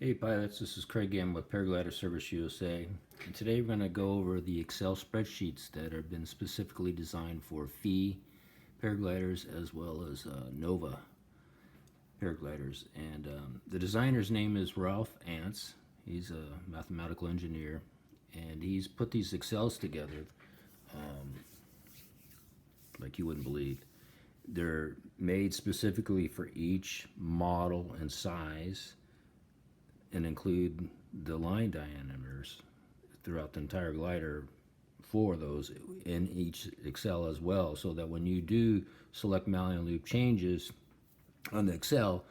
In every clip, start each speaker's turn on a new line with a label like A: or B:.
A: Hey pilots, this is Craig again with Paraglider Service USA. And today we're going to go over the Excel spreadsheets that have been specifically designed for PHI paragliders as well as Nova paragliders. And the designer's name is Ralph Ants. He's a mathematical engineer, and he's put these Excels together like you wouldn't believe. They're made specifically for each model and size and include the line diameters throughout the entire glider for those in each Excel as well, so that when you do select malleable loop changes on the Excel,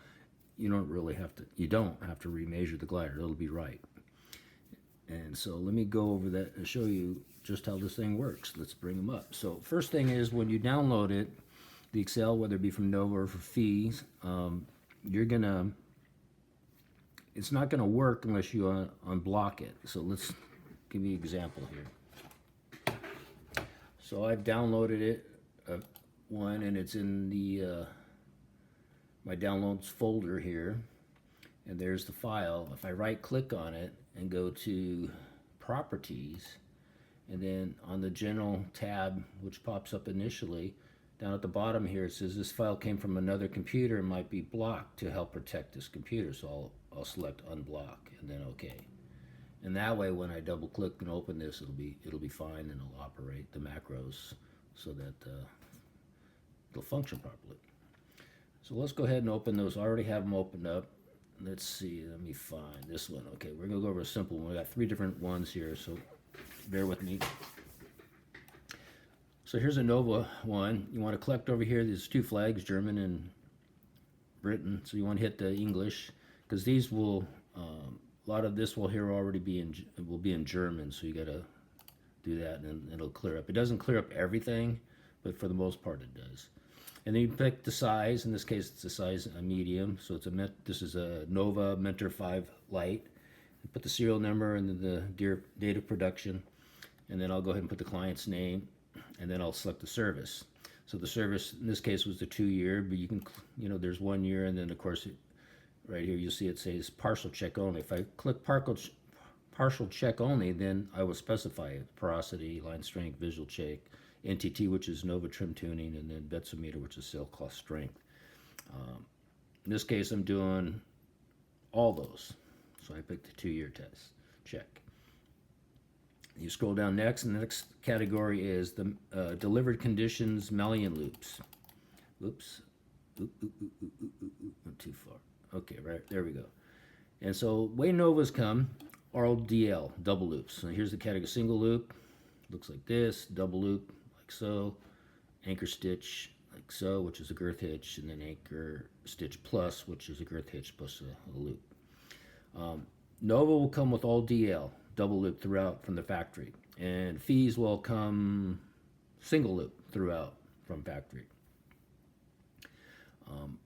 A: you don't have to remeasure the glider. It'll be right. And so let me go over that and show you just how this thing works. Let's bring them up. So first thing is, when you download it, the Excel, whether it be from Nova or for PHI, you're gonna it's not going to work unless you unblock it. So let's give you an example here. So I've downloaded it, one, and it's in the my downloads folder here, and there's the file. If I right click on it and go to properties, and then on the general tab, which pops up initially, down at the bottom here, it says this file came from another computer and might be blocked to help protect this computer. So I'll select unblock and then OK. And that way, when I double click and open this, it'll be fine, and it'll operate the macros so that it'll function properly. So let's go ahead and open those. I already have them opened up. Let's see. Let me find this one. Okay, we're gonna go over a simple one. We got 3 different ones here, so bear with me. So here's a Nova one. You want to collect over here. There's 2 flags, German and Britain. So you want to hit the English, because these will a lot of this will here already be in German. So you got to do that, and it'll clear up. It doesn't clear up everything, but for the most part it does. And then you pick the size. In this case, it's a size medium. So this is a Nova Mentor 5 Lite. Put the serial number and then the date of production, and then I'll go ahead and put the client's name, and then I'll select the service. So the service in this case was the 2-year, but you can, there's 1 year, and then of course right here you'll see it says partial check only. If I click partial check only, then I will specify it: porosity, line strength, visual check, NTT, which is Nova trim tuning, and then betsometer, which is sail cloth strength. In this case, I'm doing all those. So I picked the 2-year test. Check. You scroll down next, and the next category is the delivered conditions mullion loops. Oops. Went too far. Okay, right, there we go. And so way Novas come are all DL, double loops. So here's the category: single loop, looks like this; double loop, like so; anchor stitch, like so, which is a girth hitch; and then anchor stitch plus, which is a girth hitch plus a loop. Nova will come with all DL, double loop throughout from the factory, and PHIs will come single loop throughout from factory.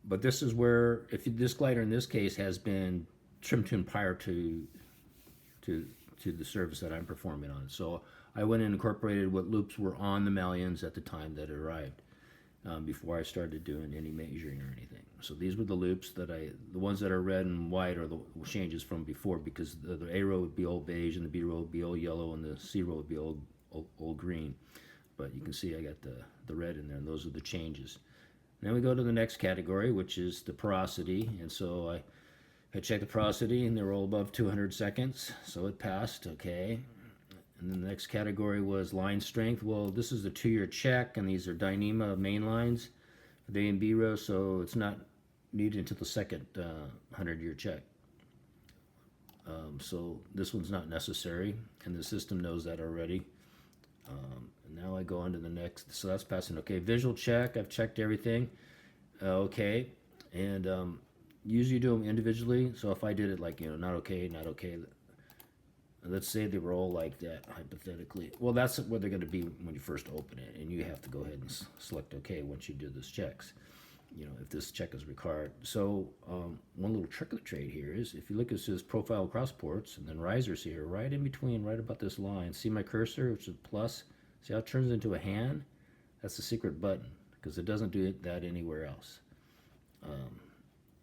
A: But this is where, if this glider in this case has been trim tuned prior to the service that I'm performing on, so I went and incorporated what loops were on the mullions at the time that it arrived, before I started doing any measuring or anything. So these were the loops the ones that are red and white are the changes from before, because the A row would be all beige and the B row would be all yellow and the C row would be all green. But you can see I got the red in there, and those are the changes. Then we go to the next category, which is the porosity. And so I checked the porosity, and they were all above 200 seconds, so it passed. Okay. And then the next category was line strength. Well, this is a 2-year check, and these are Dyneema main lines for the A and B row, so it's not needed until the second 100-year check. So this one's not necessary, and the system knows that already. And now I go on to the next. So that's passing. Okay, visual check. I've checked everything. Okay, and usually you do them individually. So if I did it like, not okay, not okay. Let's say they were all like that, hypothetically. Well, that's what they're going to be when you first open it, and you have to go ahead and select OK once you do those checks, if this check is required. So one little trick of the trade here is, if you look, it says profile cross ports, and then risers here, right in between, right about this line. See my cursor, which is plus? See how it turns into a hand? That's the secret button, because it doesn't do that anywhere else.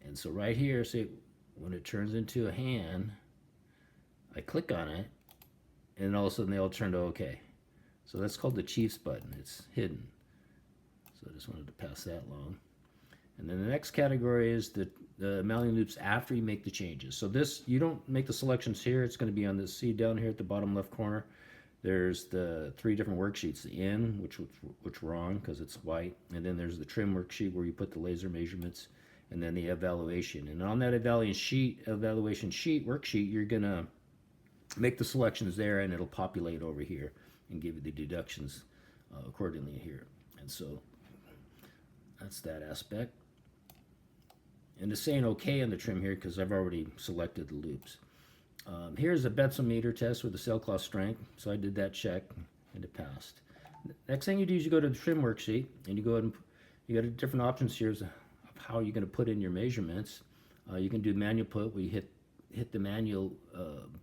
A: And so right here, see, when it turns into a hand, I click on it, and all of a sudden they all turn to OK. So that's called the Chiefs button. It's hidden. So I just wanted to pass that along. And then the next category is the malleable loops after you make the changes. So this, you don't make the selections here. It's going to be on this, see down here at the bottom left corner. There's the 3 different worksheets. The in, which we're on because it's white. And then there's the trim worksheet where you put the laser measurements. And then the evaluation. And on that evaluation sheet worksheet, you're going to make the selections there, and it'll populate over here and give you the deductions accordingly here. And so that's that aspect. And it's saying OK on the trim here because I've already selected the loops. Here's a betzometer test with the cell cloth strength. So I did that check and it passed. Next thing you do is you go to the trim worksheet and you go ahead and you got different options here of how you're going to put in your measurements. You can do manual put where you hit the manual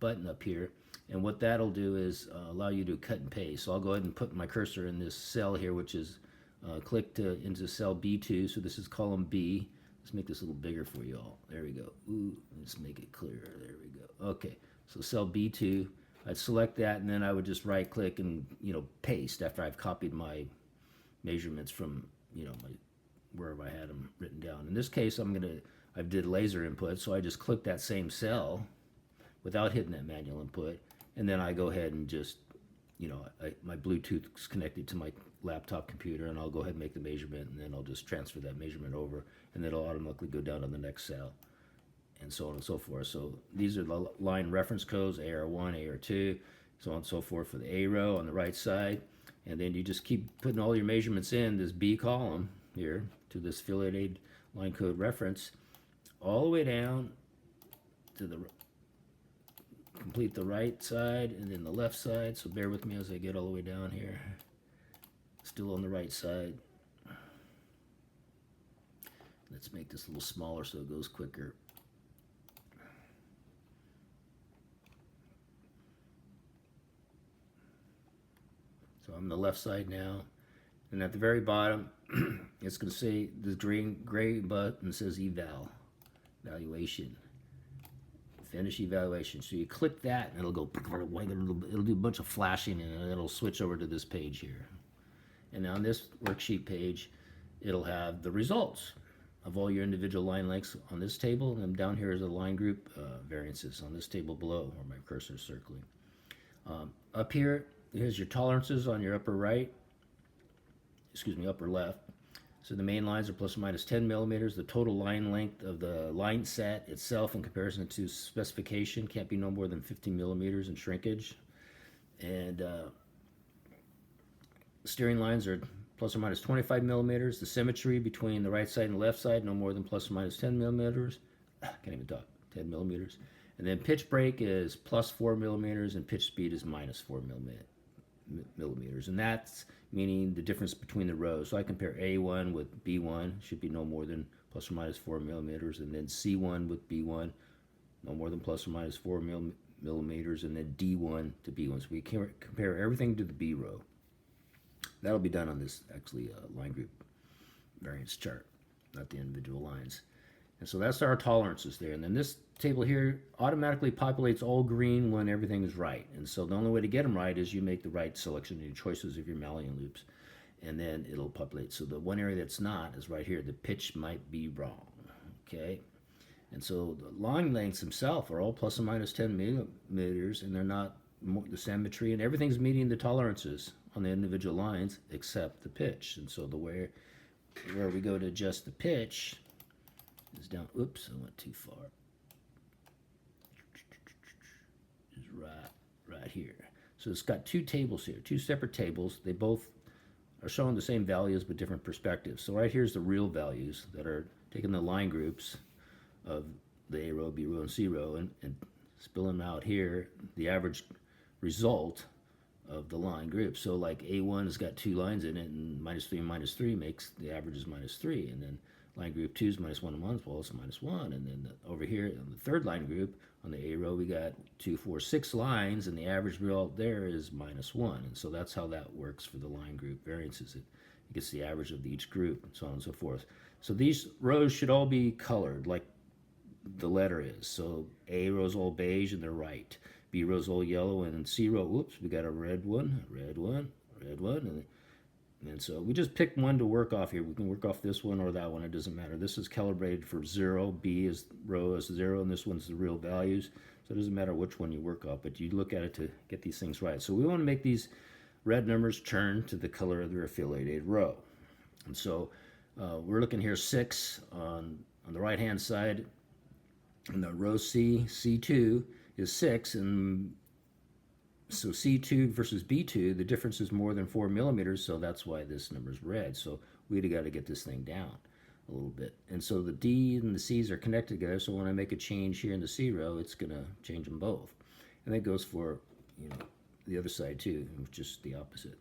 A: button up here, and what that'll do is allow you to cut and paste. So I'll go ahead and put my cursor in this cell here, which is clicked into cell B2. So this is column B. Let's make this a little bigger for you all. There we go. Ooh, let's make it clearer. There we go. Okay, so cell B2, I'd select that, and then I would just right click and paste after I've copied my measurements from wherever I had them written down. In this case, I did laser input, so I just click that same cell without hitting that manual input, and then I go ahead and just my Bluetooth is connected to my laptop computer, and I'll go ahead and make the measurement, and then I'll just transfer that measurement over, and it'll automatically go down to the next cell, and so on and so forth. So these are the line reference codes, AR1, AR2, so on and so forth for the A row on the right side, and then you just keep putting all your measurements in this B column here to this affiliated line code reference, all the way down to complete the right side and then the left side. So bear with me as I get all the way down here. Still on the right side. Let's make this a little smaller so it goes quicker. So I'm on the left side now. And at the very bottom, it's going to say the gray button says evaluation. Finish evaluation. So you click that and it'll go, it'll do a bunch of flashing and it'll switch over to this page here. And on this worksheet page, it'll have the results of all your individual line lengths on this table, and then down here is the line group variances on this table below where my cursor is circling. Up here, here's your tolerances on your upper right, upper left. So the main lines are plus or minus 10 millimeters. The total line length of the line set itself in comparison to specification can't be no more than 50 millimeters in shrinkage. And steering lines are plus or minus 25 millimeters. The symmetry between the right side and left side, no more than plus or minus 10 millimeters. Can't even talk, 10 millimeters. And then pitch break is plus 4 millimeters and pitch speed is minus 4 millimeters. And that's meaning the difference between the rows. So I compare A1 with B1, should be no more than plus or minus 4 millimeters, and then C1 with B1, no more than plus or minus 4 millimeters, and then D1 to B1. So we compare everything to the B row. That'll be done on this line group variance chart, not the individual lines. And so that's our tolerances there. And then this table here automatically populates all green when everything is right. And so the only way to get them right is you make the right selection and your choices of your malleable loops, and then it'll populate. So the one area that's not is right here. The pitch might be wrong, okay? And so the line lengths themselves are all plus or minus 10 millimeters, and they're not the symmetry, and everything's meeting the tolerances on the individual lines except the pitch. And so the where we go to adjust the pitch is down. Oops, I went too far. Is right here. So it's got two tables here, two separate tables. They both are showing the same values but different perspectives. So right here's the real values that are taking the line groups of the A row, B row, and C row and spilling them out here, the average result of the line group. So like A1 has got two lines in it, and -3 and -3 makes the average is -3, and then line group 2 is -1 and 1, well, it's -1, and then over here on the third line group on the A row we got 2, 4, 6 lines, and the average result there is -1, and so that's how that works for the line group variances. It gets the average of each group, and so on and so forth. So these rows should all be colored, like the letter is. So A row's all beige and they're right. B row's all yellow, and C row, whoops, we got a red one, red one, red one, and so we just pick one to work off here. We can work off this one or that one, it doesn't matter. This is calibrated for 0, B is row is 0, and this one's the real values. So it doesn't matter which one you work off, but you look at it to get these things right. So we want to make these red numbers turn to the color of their affiliated row. And so we're looking here 6 on the right hand side, and the row C, C2 is 6, and so C2 versus B2, the difference is more than 4 millimeters, so that's why this number is red. So we got to get this thing down a little bit. And so the D and the C's are connected together, so when I make a change here in the C row, it's going to change them both. And that goes for, you know, the other side too, just the opposite.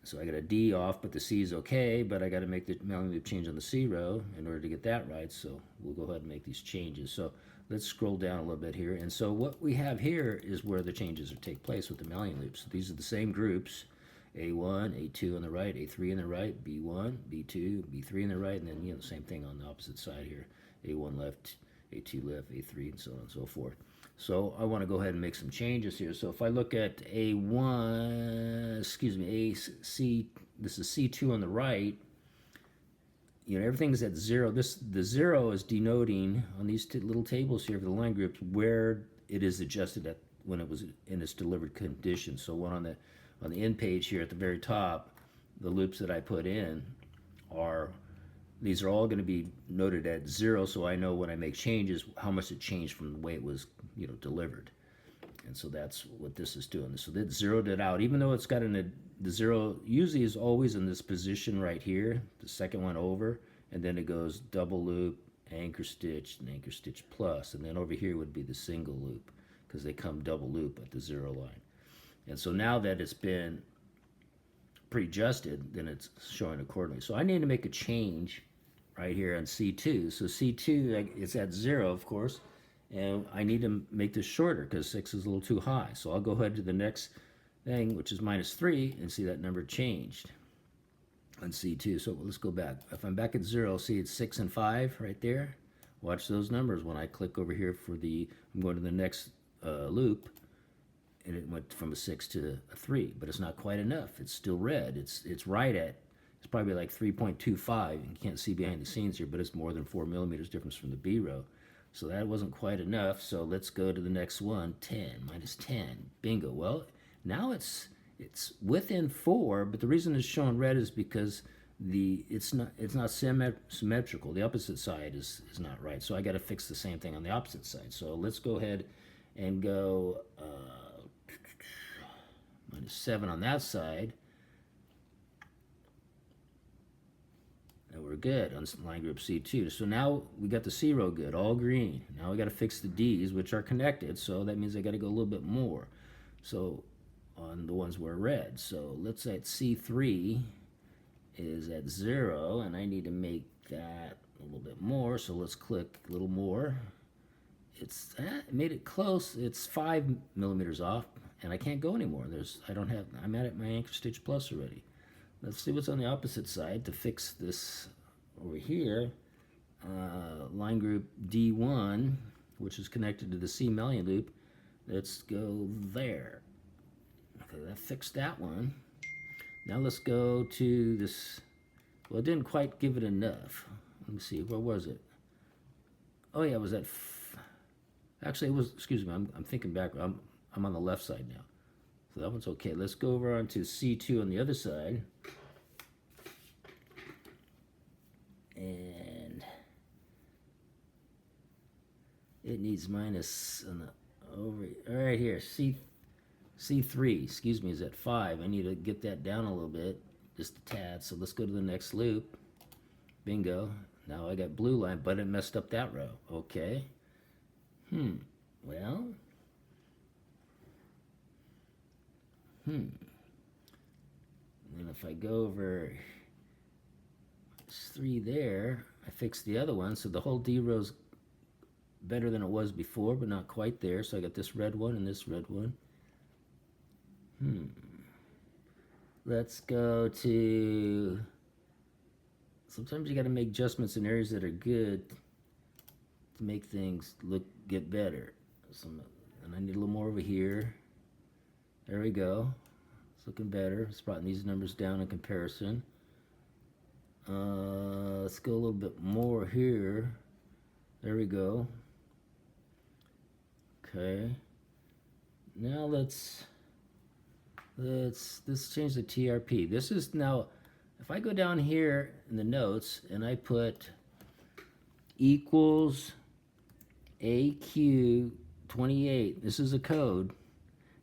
A: So I got a D off, but the C is okay, but I got to make the mailing loop change on the C row in order to get that right, so we'll go ahead and make these changes. So let's scroll down a little bit here. And so what we have here is where the changes take place with the mailing loops. So these are the same groups, A1, A2 on the right, A3 on the right, B1, B2, B3 on the right, and then, you know, the same thing on the opposite side here. A1 left, A2 left, A3, and so on and so forth. So I want to go ahead and make some changes here. So if I look at A1, excuse me, AC, this is C2 on the right, you know, everything's at 0. The 0 is denoting on these little tables here for the line groups where it is adjusted at when it was in its delivered condition. So one on the end page here at the very top, the loops that I put in are, these are all going to be noted at 0, so I know when I make changes how much it changed from the way it was, you know, delivered. And so that's what this is doing. So that zeroed it out, even though it's got the 0 usually is always in this position right here, the second one over, and then it goes double loop, anchor stitch, and anchor stitch plus, and then over here would be the single loop because they come double loop at the 0 line. And so now that it's been pre-adjusted, then it's showing accordingly. So I need to make a change right here on C2. So C2, it's at 0, of course, and I need to make this shorter because 6 is a little too high. So I'll go ahead to the next thing, which is -3, and see that number changed on C2. So let's go back. If I'm back at 0, see it's 6 and 5 right there. Watch those numbers when I click over here for I'm going to the next loop, and it went from a 6 to a 3, but it's not quite enough. It's still red. It's right at, it's probably like 3.25. You can't see behind the scenes here, but it's more than 4 millimeters difference from the B row. So that wasn't quite enough. So let's go to the next one, 10, -10. Bingo. Well, now it's within 4, but the reason it's showing red is because it's not symmetrical. The opposite side is not right. So I got to fix the same thing on the opposite side. So let's go ahead and go -7 on that side. And we're good on line group C2. So now we got the C row good, all green. Now we got to fix the D's, which are connected. So that means I got to go a little bit more. So on the ones where red. So let's say C3 is at 0, and I need to make that a little bit more. So let's click a little more. It made it close. It's 5 millimeters off, and I can't go anymore. I'm at my anchor stitch plus already. Let's see what's on the opposite side to fix this over here. Line group D1, which is connected to the C mailing loop. Let's go there. Okay, that fixed that one. Now let's go to this. Well, it didn't quite give it enough. Let me see, where was it? Oh yeah, it was at, actually it was, excuse me, I'm thinking back, I'm on the left side now. So that one's okay. Let's go over onto C2 on the other side. And it needs minus on the over right here. C3, excuse me, is at 5. I need to get that down a little bit, just a tad. So let's go to the next loop. Bingo. Now I got blue line, but it messed up that row. Okay. Well. And if I go over 3 there, I fix the other one, so the whole D row's better than it was before, but not quite there. So I got this red one and this red one. Let's go to, sometimes you got to make adjustments in areas that are good to make things get better. And I need a little more over here. There we go. It's looking better. It's brought these numbers down in comparison. Let's go a little bit more here. There we go. Okay. Now let's change the TRP. This is now, if I go down here in the notes and I put equals AQ 28, this is a code,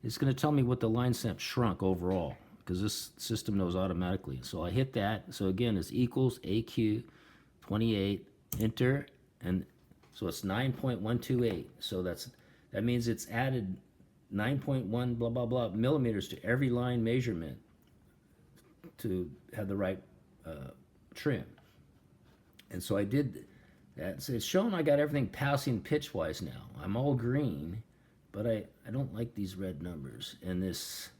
A: it's going to tell me what the line snap shrunk overall, because this system knows automatically. So I hit that. So again, it's equals AQ 28, enter, and so it's 9.128. So that means it's added 9.1 blah blah blah millimeters to every line measurement to have the right trim. And so I did that. So it's shown I got everything passing pitch-wise now. I'm all green, but I don't like these red numbers. And this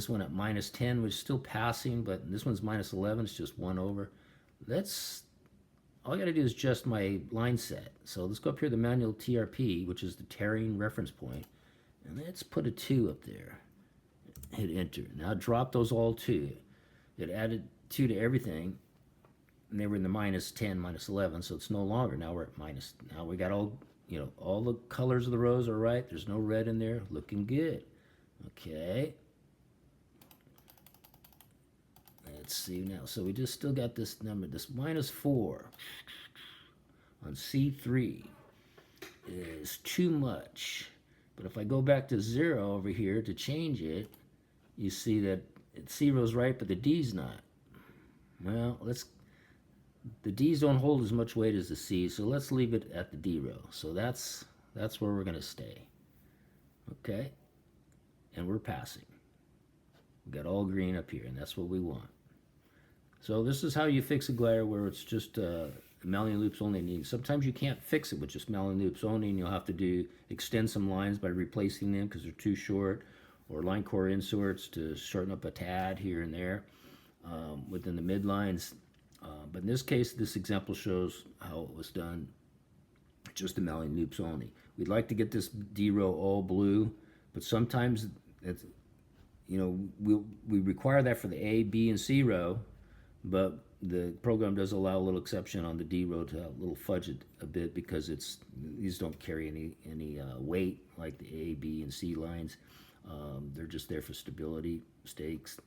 A: one at -10 was still passing, but this one's -11. It's just 1 over. All I got to do is adjust my line set. So let's go up here to the manual TRP, which is the tearing reference point. And let's put a 2 up there. Hit enter. Now drop those all 2. It added 2 to everything. And they were in the -10, -11, so it's no longer. Now we're at minus. Now we got all, all the colors of the rows are right. There's no red in there. Looking good. Okay. Let's see now. So we just still got this number. This -4 on C3 is too much. But if I go back to 0 over here to change it, you see that C-row's right, but the D's not. Well, the D's don't hold as much weight as the C's, so let's leave it at the D row. So that's where we're going to stay. Okay? And we're passing. We got all green up here, and that's what we want. So this is how you fix a glider where it's just Mallet loops only needed. Sometimes you can't fix it with just Mallet loops only, and you'll have to extend some lines by replacing them because they're too short, or line core inserts to shorten up a tad here and there within the mid lines. But in this case, this example shows how it was done, just the Mallet loops only. We'd like to get this D row all blue, but sometimes it's, we require that for the A, B, and C row, but the program does allow a little exception on the D row to have a little fudge it a bit, because these don't carry any weight like the A, B, and C lines. They're just there for stability stakes,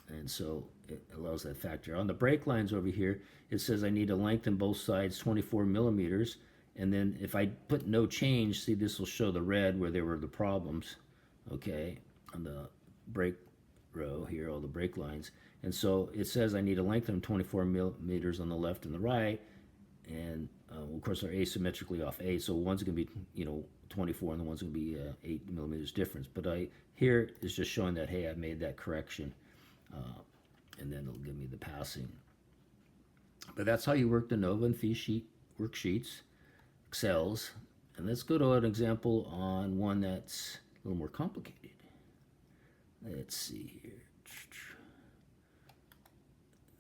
A: and so it allows that factor. On the brake lines over here, it says I need to lengthen both sides 24 millimeters, and then if I put no change, see, this will show the red where there were the problems, okay, on the brake row here, all the brake lines. And so it says I need to lengthen them 24 millimeters on the left and the right, and of course they're asymmetrically off A, so one's going to be 24 and the one's going to be 8 millimeters difference. But here is just showing that, hey, I made that correction, and then it'll give me the passing. But that's how you work the Nova and fee sheet worksheets, Excels. And let's go to an example on one that's a little more complicated. Let's see here.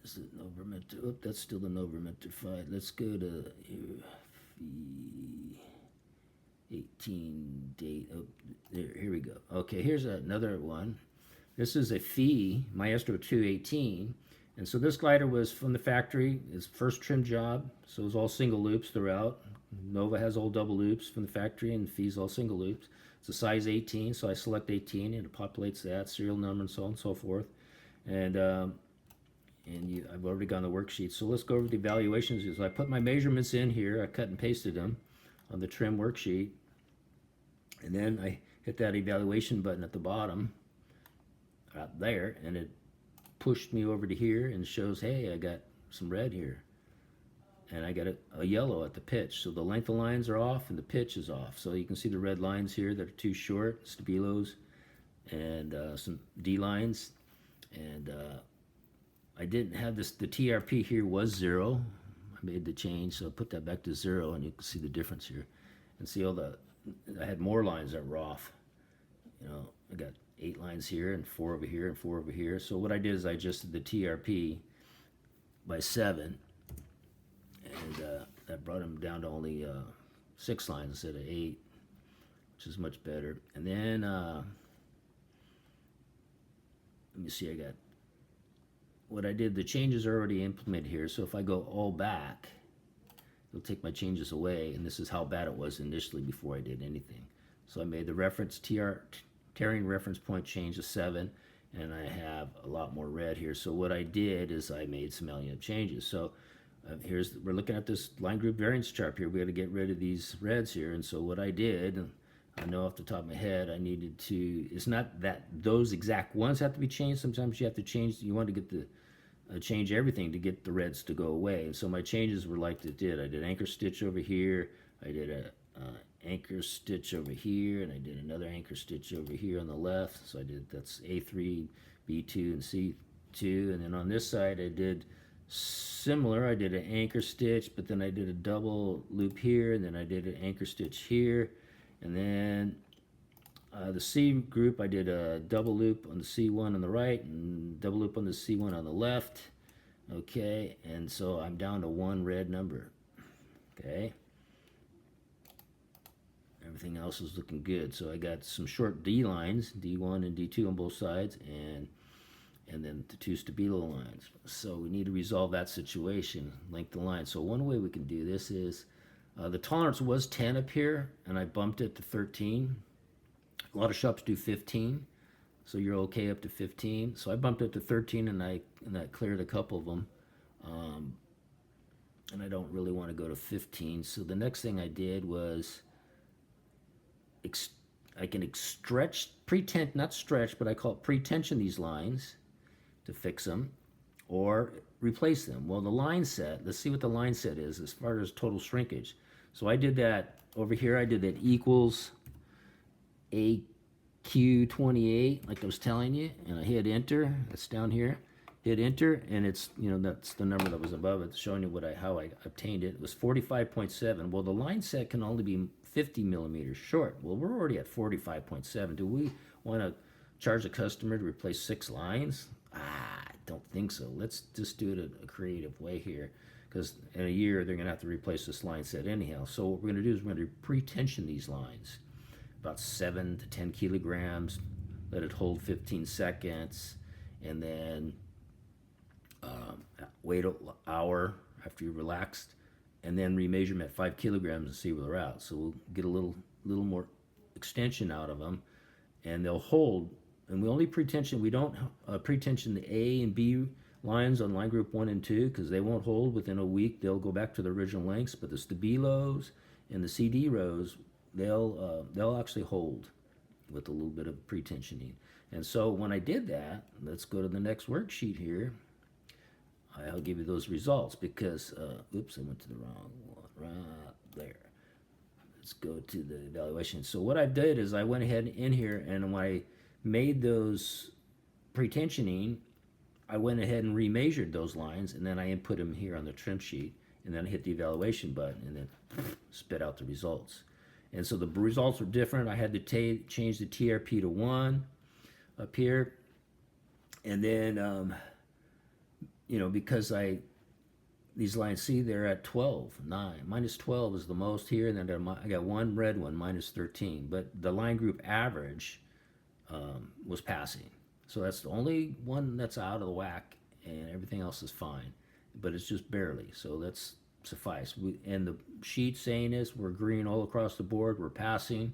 A: Is it Nova Mentor? Oh, that's still the Nova Mentor 5. Let's go to here, fee 18 date. Oh, here we go. Okay, here's another one. This is a fee Maestro 218. And so this glider was from the factory, his first trim job. So it was all single loops throughout. Nova has all double loops from the factory, and fee's all single loops. It's a size 18, so I select 18, and it populates that, serial number, and so on and so forth. And I've already gone the worksheet. So let's go over the evaluations. So I put my measurements in here. I cut and pasted them on the trim worksheet. And then I hit that evaluation button at the bottom, right there, and it pushed me over to here and shows, hey, I got some red here. And I got a yellow at the pitch. So the length of lines are off and the pitch is off. So you can see the red lines here that are too short, stabilos, and some D lines. And I didn't have this, the TRP here was 0. I made the change, so I put that back to 0, and you can see the difference here. And see I had more lines that were off. I got 8 lines here, and 4 over here, and 4 over here. So what I did is I adjusted the TRP by 7, and that brought them down to only 6 lines instead of 8, which is much better. And then let me see, I got what I did. The changes are already implemented here, so if I go all back, it'll take my changes away, and this is how bad it was initially before I did anything. So I made the reference tearing reference point change to 7, and I have a lot more red here. So what I did is I made some alien changes. So we're looking at this line group variance chart here. We got to get rid of these reds here, and so what I did, I know off the top of my head, I needed to. It's not that those exact ones have to be changed. Sometimes you have to change. You want to get the change everything to get the reds to go away. And so my changes were like it did. I did anchor stitch over here. I did a anchor stitch over here, and I did another anchor stitch over here on the left. So that's A3, B2, and C2. And then on this side, I did similar. I did an anchor stitch, but then I did a double loop here, and then I did an anchor stitch here, and then the C group, I did a double loop on the C1 on the right and double loop on the C1 on the left. Okay, and so I'm down to 1 red number. Okay, everything else is looking good. So I got some short D lines, D1 and D2 on both sides, and then the 2 stabilo lines. So we need to resolve that situation, length of line. So one way we can do this is the tolerance was 10 up here, and I bumped it to 13. A lot of shops do 15, so you're okay up to 15. So I bumped it to 13, and I cleared a couple of them. And I don't really want to go to 15. So the next thing I did was I can stretch, not stretch, but I call it pre-tension these lines to fix them or replace them. Well, the line set, let's see what the line set is as far as total shrinkage. So I did that over here. I did that equals AQ28, like I was telling you, and I hit enter. It's down here. Hit enter, and it's, that's the number that was above it, showing you how I obtained it. It was 45.7. Well, the line set can only be 50 millimeters short. Well, we're already at 45.7. Do we want to charge a customer to replace 6 lines? I don't think so. Let's just do it a creative way here, because in a year they're going to have to replace this line set anyhow. So what we're going to do is we're going to pre-tension these lines, about 7 to 10 kilograms, let it hold 15 seconds, and then wait an hour after you're relaxed, and then remeasure them at 5 kilograms and see where they're at. So we'll get a little more extension out of them, and they'll hold. And we only pre-tension, we don't pre-tension the A and B lines on line group 1 and 2, because they won't hold within a week. They'll go back to the original lengths, but the stabilos and the CD rows, they'll actually hold with a little bit of pre-tensioning. And so when I did that, let's go to the next worksheet here. I'll give you those results because, oops, I went to the wrong one, right there. Let's go to the evaluation. So what I did is I went ahead in here, and when I made those pre-tensioning, I went ahead and remeasured those lines, and then I input them here on the trim sheet, and then I hit the evaluation button, and then spit out the results. And so the results were different. I had to change the TRP to 1 up here, and then because these lines, see, they're at 12, 9. Minus 12 is the most here, and then I got 1 red one, minus 13. But the line group average was passing. So that's the only one that's out of the whack, and everything else is fine. But it's just barely, so that's suffice. And the sheet saying is we're green all across the board, we're passing,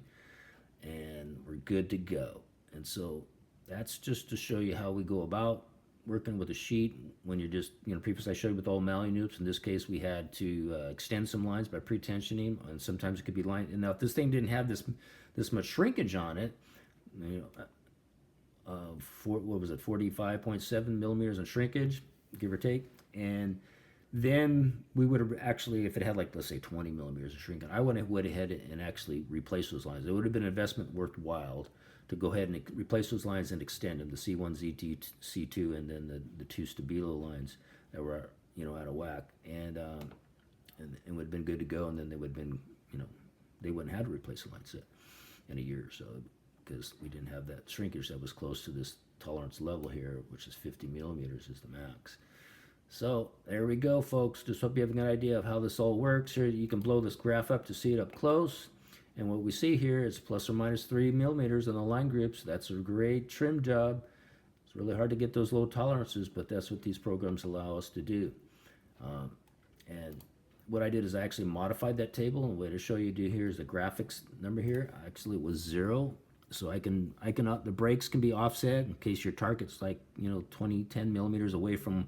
A: and we're good to go. And so that's just to show you how we go about working with a sheet when you're just, previously I showed you with all Malinoops. In this case, we had to extend some lines by pre-tensioning, and sometimes it could be line. And now if this thing didn't have this much shrinkage on it, what was it, 45.7 millimeters in shrinkage, give or take, and then we would have actually, if it had, like, let's say 20 millimeters of shrinkage, I went ahead and actually replaced those lines. It would have been an investment worthwhile to go ahead and replace those lines and extend them, the C1, Z2, C2, and then the 2 stabilo lines that were, out of whack, and it would have been good to go, and then they would have been, they wouldn't have to replace the line set in a year or so, because we didn't have that shrinkage that was close to this tolerance level here, which is 50 millimeters is the max. So there we go, folks. Just hope you have a good idea of how this all works. Here you can blow this graph up to see it up close. And what we see here is plus or minus 3 millimeters on the line groups. That's a great trim job. It's really hard to get those low tolerances, but that's what these programs allow us to do. And what I did is I actually modified that table. And the way to show you do here is the graphics number here. Actually, it was 0. So the breaks can be offset in case your target's like 10 millimeters away from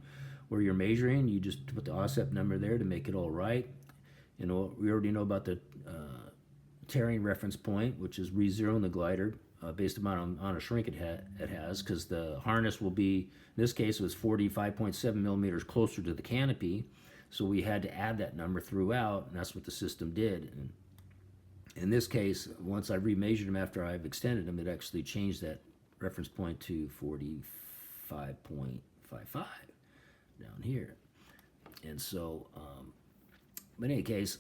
A: where you're measuring. You just put the offset number there to make it all right. We already know about the tearing reference point, which is re-zeroing the glider based on a shrink it has, because the harness will be, in this case, it was 45.7 millimeters closer to the canopy. So we had to add that number throughout, and that's what the system did. And in this case, once I remeasured them after I've extended them, it actually changed that reference point to 45.55 down here. And so, but in any case,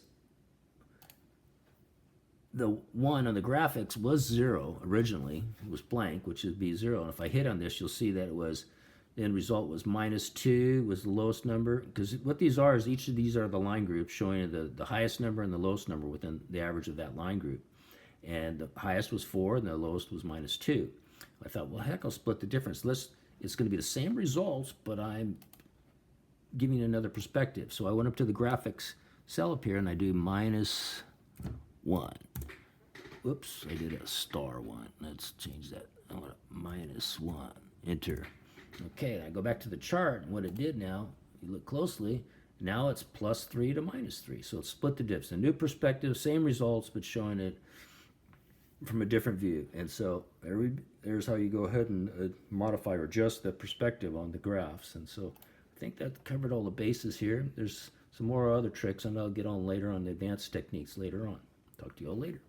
A: the one on the graphics was 0 originally. It was blank, which would be 0. And if I hit on this, you'll see that it was, the end result was -2 was the lowest number. Because what these are is each of these are the line groups showing the highest number and the lowest number within the average of that line group. And the highest was 4 and the lowest was -2. I thought, well, heck, I'll split the difference. It's going to be the same results, but I'm giving another perspective. So I went up to the graphics cell up here and I do -1. Whoops, I did a *1. Let's change that. I want -1. Enter. Okay, I go back to the chart, and what it did now, you look closely, now it's +3 to -3. So it's split the dips. A new perspective, same results, but showing it from a different view. And so there's how you go ahead and modify or adjust the perspective on the graphs. And so I think that covered all the bases here. There's some more other tricks, and I'll get on later on the advanced techniques later on. Talk to you all later.